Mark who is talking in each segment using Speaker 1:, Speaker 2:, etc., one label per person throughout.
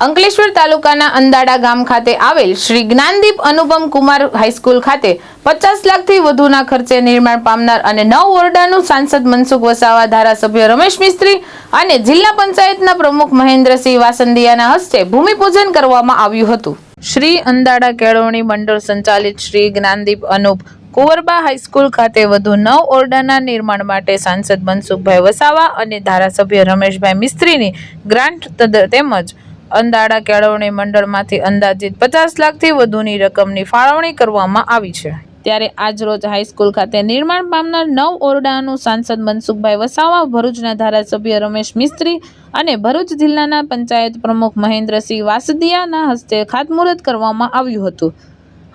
Speaker 1: અંકલેશ્વર તાલુકાના અંદાડા ગામ ખાતે આવેલ શ્રી જ્ઞાનદીપ અનુપમ કુમાર હાઈસ્કૂલ ખાતે 50 લાખથી વધુના ખર્ચે નિર્માણ પામનાર અને 9 ઓરડાનું સાંસદ મનસુખ વસાવા, ધારાસભ્ય રમેશ મિસ્ત્રી અને જિલ્લા પંચાયતના પ્રમુખ મહેન્દ્રસિંહ વાસંદિયાના હસ્તે ભૂમિપૂજન કરવામાં આવ્યું હતું। શ્રી અંદાડા કેળવણી મંડળ સંચાલિત શ્રી જ્ઞાનદીપ અનુપ કુંવરબા હાઈસ્કૂલ ખાતે વધુ 9 ઓરડાના નિર્માણ માટે સાંસદ મનસુખભાઈ વસાવા અને ધારાસભ્ય રમેશભાઈ મિસ્ત્રીની ગ્રાન્ટ તેમજ અંદાડા કેળવણી મંડળમાંથી અંદાજિત 50 લાખથી વધુની રકમની ફાળવણી કરવામાં આવી છે। ત્યારે આજરોજ હાઈસ્કૂલ ખાતે નિર્માણ પામનાર 9 ઓરડાનું સાંસદ મનસુખભાઈ વસાવા, ભરૂચના ધારાસભ્ય રમેશ મિસ્ત્રી અને ભરૂચ જિલ્લાના પંચાયત પ્રમુખ મહેન્દ્રસિંહ વાસદિયાના હસ્તે ખાતમુહૂર્ત કરવામાં આવ્યું હતું।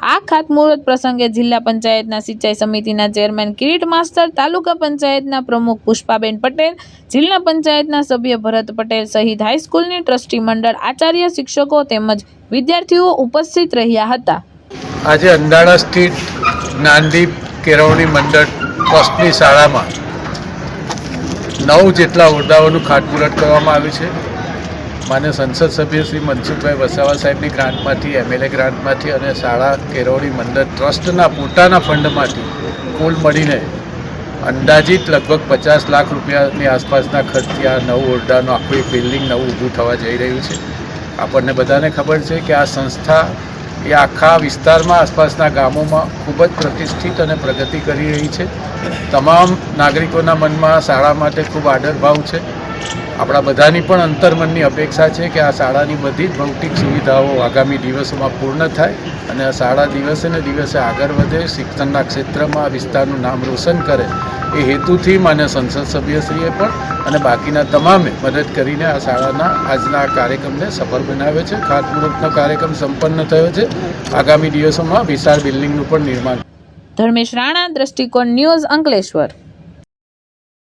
Speaker 1: આ ખાતમુહૂર્ત પ્રસંગે જિલ્લા પંચાયતના સિંચાઈ સમિતિના ચેરમેન કિરીટ માસ્તર, તાલુકા પંચાયતના પ્રમુખ પુષ્પાબેન પટેલ, જિલ્લા પંચાયતના સભ્ય ભરત પટેલ સહિત હાઈસ્કૂલની ટ્રસ્ટી મંડળ, આચાર્ય, શિક્ષકો તેમજ વિદ્યાર્થીઓ ઉપસ્થિત રહ્યા હતા।
Speaker 2: આજે અંદાડા સ્થિત જ્ઞાનદીપ કેળવણી મંડળ ટ્રસ્ટની શાળામાં 9 જેટલા ઓરડાઓનું ખાતમુહૂર્ત કરવામાં આવ્યું છે। માન્ય સંસદ સભ્ય શ્રી મનસુખભાઈ વસાવા સાહેબની ગ્રાન્ટમાંથી, MLA ગ્રાન્ટમાંથી અને શાળા કેળવણી મંડળ ટ્રસ્ટના પોતાના ફંડમાંથી કુલ મળીને અંદાજિત લગભગ 50 લાખ રૂપિયાની આસપાસના ખર્ચથી આ 9 ઓરડાનું આખું એક બિલ્ડિંગ નવું ઊભું થવા જઈ રહ્યું છે। આપણને બધાને ખબર છે કે આ સંસ્થા એ આખા વિસ્તારમાં, આસપાસના ગામોમાં ખૂબ જ પ્રતિષ્ઠિત અને પ્રગતિ કરી રહી છે। તમામ નાગરિકોના મનમાં શાળા માટે ખૂબ આદરભાવ છે। આપણા બધાની પણ અંતર્મનની અપેક્ષા છે કે આ શાળાની બધી જ ભૌતિક સુવિધાઓ આગામી દિવસોમાં પૂર્ણ થાય અને આ શાળા દિવસે ને દિવસે આગળ વધે, શિક્ષણના ક્ષેત્રમાં આ વિસ્તારનું નામ રોશન કરે, એ હેતુથી માન્ય સંસદ સભ્યશ્રીએ પણ અને બાકીના તમામે મદદ કરીને આ શાળાના આજના કાર્યક્રમને સફળ બનાવ્યો છે। ખાતમુહૂર્તનો કાર્યક્રમ સંપન્ન થયો છે। આગામી દિવસોમાં વિશાળ બિલ્ડિંગનું પણ નિર્માણ।
Speaker 1: ધર્મેશ રાણા, દ્રષ્ટિકોણ ન્યૂઝ, અંકલેશ્વર।